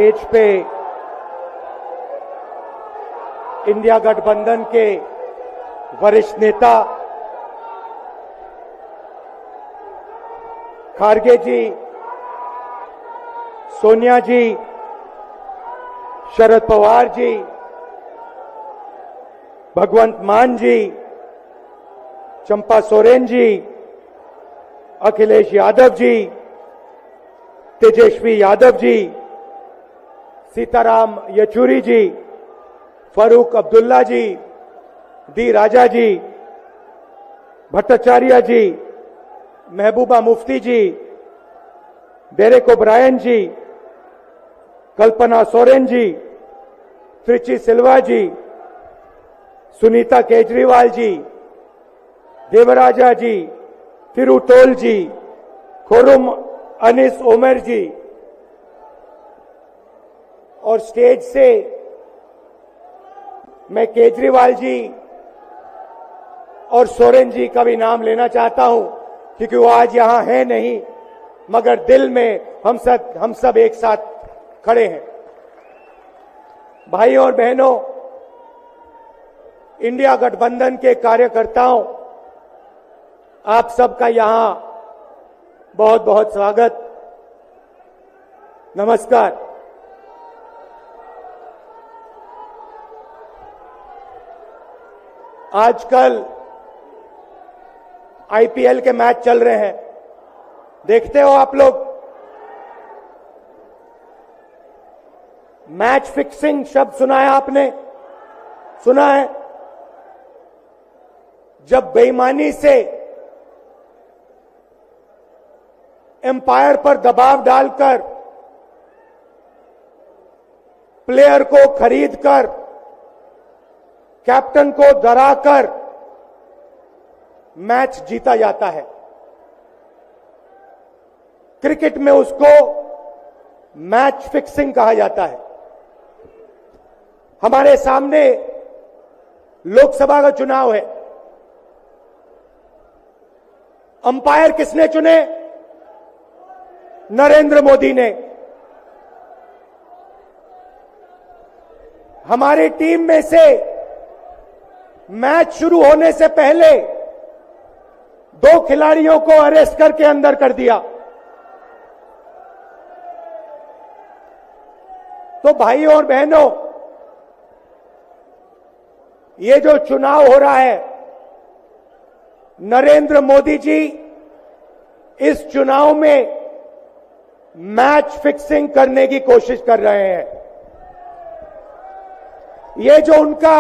Stage पे India गठबंधन के वरिष्ठ नेता खारगे जी, सोनिया जी, शरद पवार जी, भगवंत मान जी, चंपा सोरेन जी, अखिलेश यादव जी, तेजस्वी यादव जी, सीताराम येचुरी जी, फारूक अब्दुल्ला जी, डी राजा जी, भट्टाचार्य जी, महबूबा मुफ्ती जी, डेरेक ओब्रायन जी, कल्पना सोरेन जी, त्रिची सिल्वा जी, सुनीता केजरीवाल जी, देवराजा जी, तिरुतोल जी, खुरुम अनिस उमर जी, और स्टेज से मैं केजरीवाल जी और सोरेन जी का भी नाम लेना चाहता हूं, क्योंकि वो आज यहां है नहीं, मगर दिल में हम सब एक साथ खड़े हैं। भाइयों और बहनों, इंडिया गठबंधन के कार्यकर्ताओं, आप सबका यहां बहुत बहुत स्वागत, नमस्कार। आजकल आईपीएल के मैच चल रहे हैं, देखते हो आप लोग। मैच फिक्सिंग शब्द सुना है आपने? सुना है? जब बेईमानी से एम्पायर पर दबाव डालकर प्लेयर को खरीदकर कैप्टन को डराकर मैच जीता जाता है। क्रिकेट में उसको मैच फिक्सिंग कहा जाता है। हमारे सामने लोकसभा का चुनाव है। अंपायर किसने चुने? नरेंद्र मोदी ने। हमारी टीम में से मैच शुरू होने से पहले 2 खिलाड़ियों को अरेस्ट करके अंदर कर दिया। तो भाइयों और बहनों, ये जो चुनाव हो रहा है, नरेंद्र मोदी जी इस चुनाव में मैच फिक्सिंग करने की कोशिश कर रहे हैं। ये जो उनका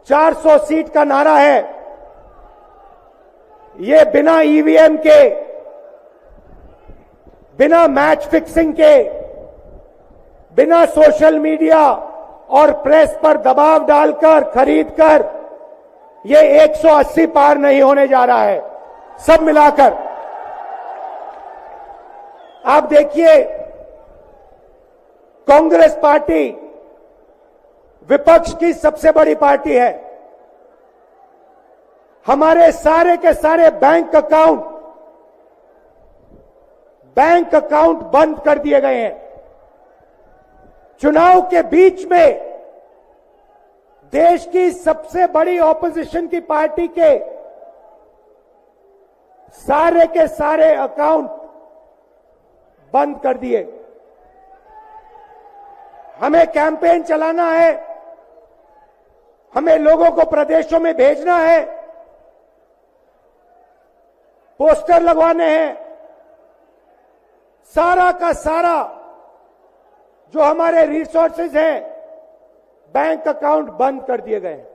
400 सीट का नारा है, ये बिना ईवीएम के, बिना मैच फिक्सिंग के, बिना सोशल मीडिया और प्रेस पर दबाव डालकर खरीदकर, ये 180 पार नहीं होने जा रहा है। सब मिलाकर आप देखिए, कांग्रेस पार्टी विपक्ष की सबसे बड़ी पार्टी है। हमारे सारे के सारे बैंक अकाउंट बंद कर दिए गए हैं। चुनाव के बीच में देश की सबसे बड़ी ऑपोजिशन की पार्टी के सारे अकाउंट बंद कर दिए। हमें कैंपेन चलाना है, हमें लोगों को प्रदेशों में भेजना है, पोस्टर लगवाने हैं, सारा का सारा जो हमारे रिसोर्सेज हैं, बैंक अकाउंट बंद कर दिए गए हैं।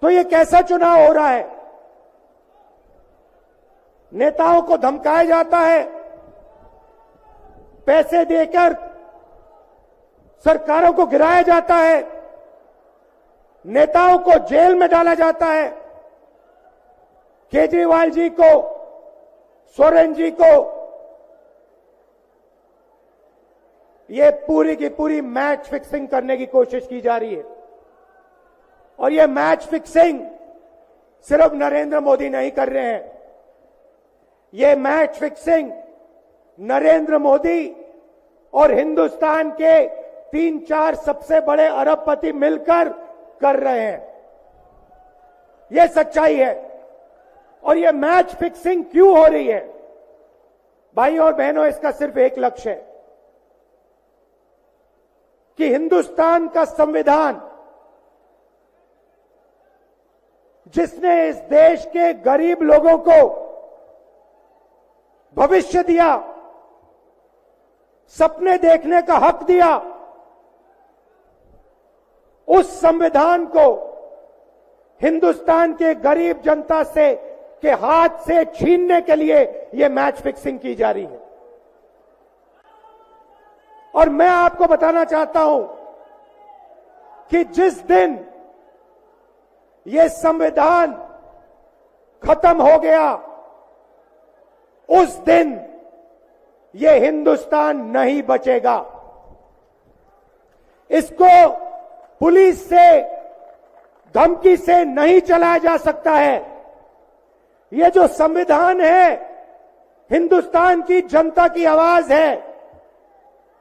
तो ये कैसा चुनाव हो रहा है? नेताओं को धमकाया जाता है, पैसे देकर सरकारों को गिराया जाता है, नेताओं को जेल में डाला जाता है। केजरीवाल जी को, सोरेन जी को ये पूरी की पूरी मैच फिक्सिंग करने की कोशिश की जा रही है। और ये मैच फिक्सिंग सिर्फ नरेंद्र मोदी नहीं कर रहे हैं। ये मैच फिक्सिंग नरेंद्र मोदी और हिंदुस्तान के 3-4 सबसे बड़े अरबपति मिलकर कर रहे हैं। यह सच्चाई है। और यह मैच फिक्सिंग क्यों हो रही है? भाइयों और बहनों, इसका सिर्फ एक लक्ष्य है कि हिंदुस्तान का संविधान, जिसने इस देश के गरीब लोगों को भविष्य दिया, सपने देखने का हक दिया, उस संविधान को हिंदुस्तान के गरीब जनता से के हाथ से छीनने के लिए यह मैच फिक्सिंग की जा रही है। और मैं आपको बताना चाहता हूं कि जिस दिन यह संविधान खत्म हो गया, उस दिन यह हिंदुस्तान नहीं बचेगा। इसको पुलिस से, धमकी से नहीं चलाया जा सकता है। यह जो संविधान है, हिंदुस्तान की जनता की आवाज है,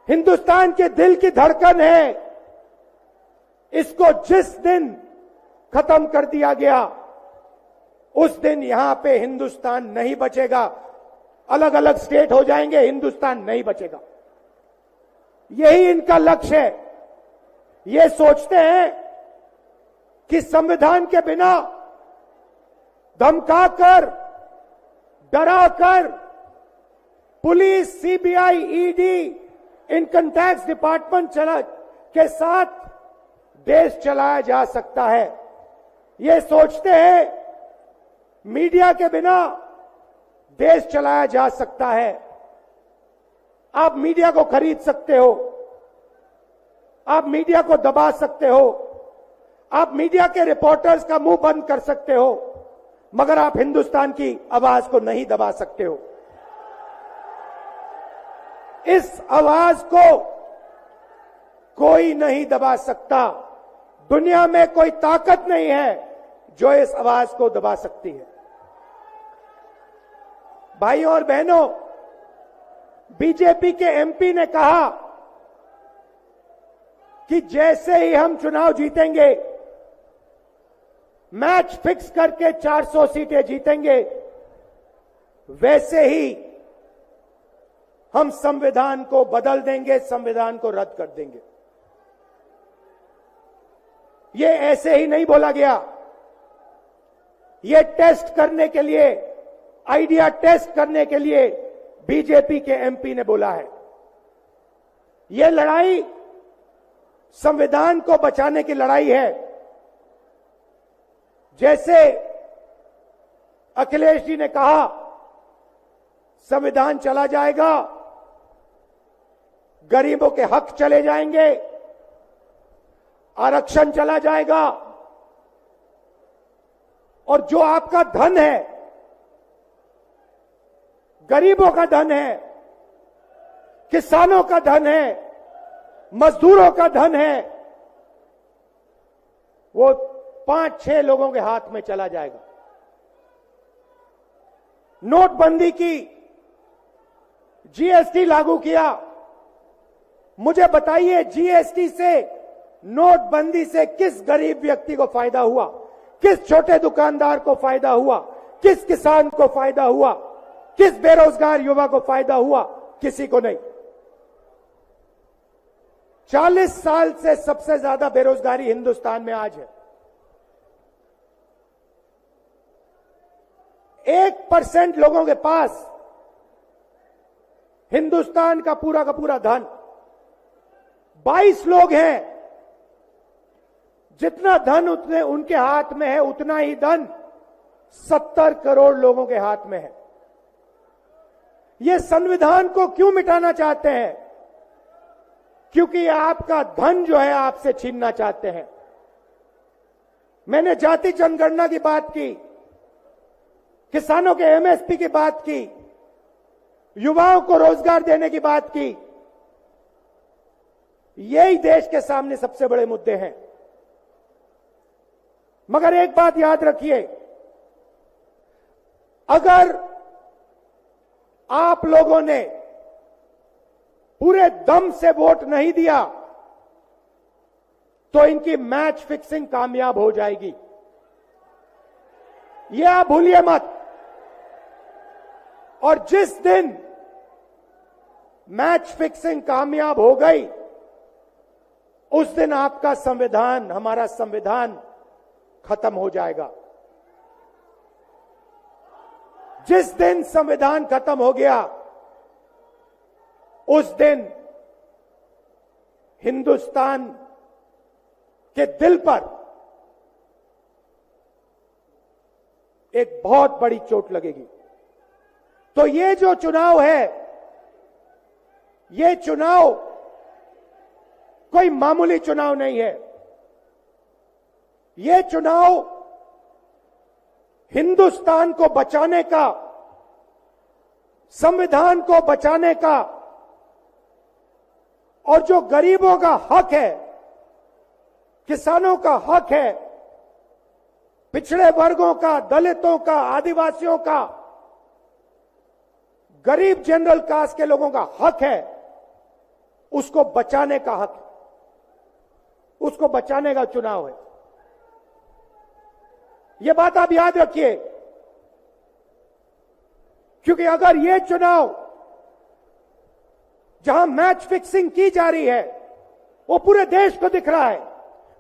हिंदुस्तान के दिल की धड़कन है। इसको जिस दिन खत्म कर दिया गया, उस दिन यहां पे हिंदुस्तान नहीं बचेगा। अलग अलग स्टेट हो जाएंगे, हिंदुस्तान नहीं बचेगा। यही इनका लक्ष्य है। ये सोचते हैं कि संविधान के बिना धमकाकर, डराकर police, CBI, ED, income tax department के साथ देश चलाया जा सकता है। ये सोचते हैं मीडिया के बिना देश चलाया जा सकता है। आप मीडिया को खरीद सकते हो, आप मीडिया को दबा सकते हो, आप मीडिया के रिपोर्टर्स का मुंह बंद कर सकते हो, मगर आप हिंदुस्तान की आवाज को नहीं दबा सकते हो। इस आवाज को कोई नहीं दबा सकता। दुनिया में कोई ताकत नहीं है जो इस आवाज को दबा सकती है। भाइयों और बहनों, बीजेपी के एमपी ने कहा कि जैसे ही हम चुनाव जीतेंगे, मैच फिक्स करके 400 सीटें जीतेंगे, वैसे ही हम संविधान को बदल देंगे, संविधान को रद्द कर देंगे। ये ऐसे ही नहीं बोला गया। ये टेस्ट करने के लिए, आइडिया टेस्ट करने के लिए बीजेपी के एमपी ने बोला है। ये लड़ाई संविधान को बचाने की लड़ाई है। जैसे अखिलेश जी ने कहा, संविधान चला जाएगा, गरीबों के हक चले जाएंगे, आरक्षण चला जाएगा, और जो आपका धन है, गरीबों का धन है, किसानों का धन है, मजदूरों का धन है, वो 5-6 लोगों के हाथ में चला जाएगा। नोटबंदी की, जीएसटी लागू किया। मुझे बताइए, जीएसटी से, नोटबंदी से किस गरीब व्यक्ति को फायदा हुआ? किस छोटे दुकानदार को फायदा हुआ? किस किसान को फायदा हुआ? किस बेरोजगार युवा को फायदा हुआ? किसी को नहीं। 40 साल से सबसे ज्यादा बेरोजगारी हिंदुस्तान में आज है। 1% लोगों के पास हिंदुस्तान का पूरा धन, 22 लोग हैं। जितना धन उतने उनके हाथ में है, उतना ही धन 70 करोड़ लोगों के हाथ में है। ये संविधान को क्यों मिटाना चाहते हैं? क्योंकि आपका धन जो है आपसे छीनना चाहते हैं। मैंने जाति जनगणना की बात की, किसानों के एमएसपी की बात की, युवाओं को रोजगार देने की बात की। यही देश के सामने सबसे बड़े मुद्दे हैं। मगर एक बात याद रखिए, अगर आप लोगों ने पूरे दम से वोट नहीं दिया तो इनकी मैच फिक्सिंग कामयाब हो जाएगी। ये आप भूलिए मत। और जिस दिन मैच फिक्सिंग कामयाब हो गई, उस दिन आपका संविधान, हमारा संविधान खत्म हो जाएगा। जिस दिन संविधान खत्म हो गया, उस दिन हिंदुस्तान के दिल पर एक बहुत बड़ी चोट लगेगी। तो ये जो चुनाव है, ये चुनाव कोई मामूली चुनाव नहीं है। ये चुनाव हिंदुस्तान को बचाने का, संविधान को बचाने का, और जो गरीबों का हक है, किसानों का हक है, पिछड़े वर्गों का, दलितों का, आदिवासियों का, गरीब जनरल कास्ट के लोगों का हक है, उसको बचाने का हक है, उसको बचाने का चुनाव है। यह बात आप याद रखिए, क्योंकि अगर यह चुनाव जहां मैच फिक्सिंग की जा रही है, वो पूरे देश को दिख रहा है,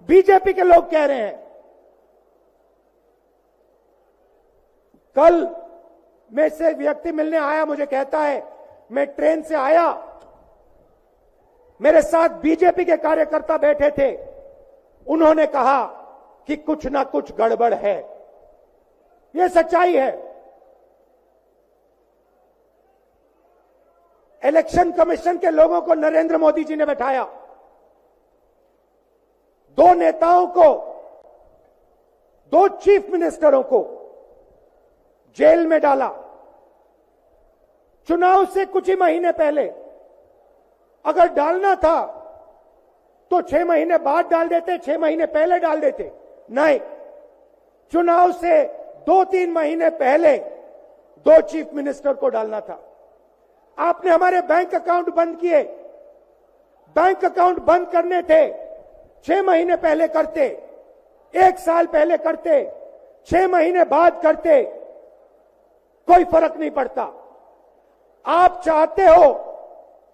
बीजेपी के लोग कह रहे हैं। कल में से एक व्यक्ति मिलने आया, मुझे कहता है मैं ट्रेन से आया, मेरे साथ बीजेपी के कार्यकर्ता बैठे थे, उन्होंने कहा कि कुछ ना कुछ गड़बड़ है। यह सच्चाई है। इलेक्शन कमीशन के लोगों को नरेंद्र मोदी जी ने बैठाया, दो नेताओं को, दो चीफ मिनिस्टरों को जेल में डाला। चुनाव से कुछ ही महीने पहले अगर डालना था तो 6 महीने बाद डाल देते, 6 महीने पहले डाल देते। नहीं, चुनाव से 2-3 महीने पहले 2 चीफ मिनिस्टर को डालना था। आपने हमारे बैंक अकाउंट बंद किए। बैंक अकाउंट बंद करने थे, 6 महीने पहले करते, 1 साल पहले करते, 6 महीने बाद करते, कोई फर्क नहीं पड़ता। आप चाहते हो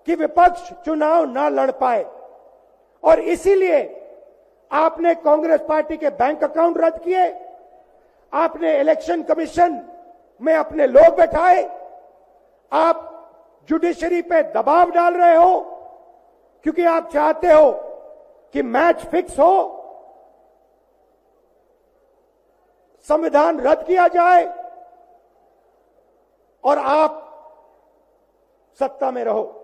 कि विपक्ष चुनाव ना लड़ पाए, और इसीलिए आपने कांग्रेस पार्टी के बैंक अकाउंट रद्द किए, आपने इलेक्शन कमीशन में अपने लोग बैठाए, आप जुडिशरी पे दबाव डाल रहे हो, क्योंकि आप चाहते हो कि मैच फिक्स हो, संविधान रद्द किया जाए और आप सत्ता में रहो।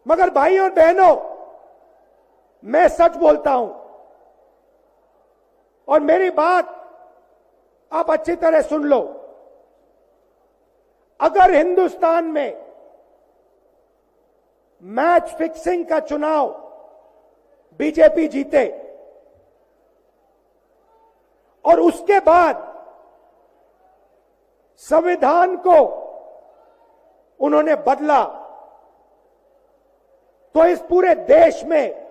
मगर भाई और बहनों, मैं सच बोलता हूं, और मेरी बात आप अच्छी तरह सुन लो। अगर हिंदुस्तान में मैच फिक्सिंग का चुनाव बीजेपी जीते और उसके बाद संविधान को उन्होंने बदला, तो इस पूरे देश में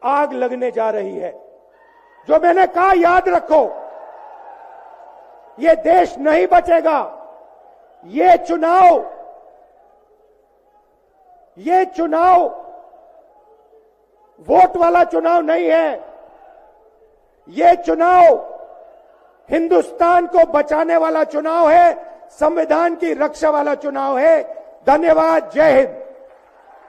आग लगने जा रही है। जो मैंने कहा याद रखो, ये देश नहीं बचेगा। ये चुनाव वोट वाला चुनाव नहीं है। ये चुनाव हिंदुस्तान को बचाने वाला चुनाव है, संविधान की रक्षा वाला चुनाव है। धन्यवाद। जय हिंद।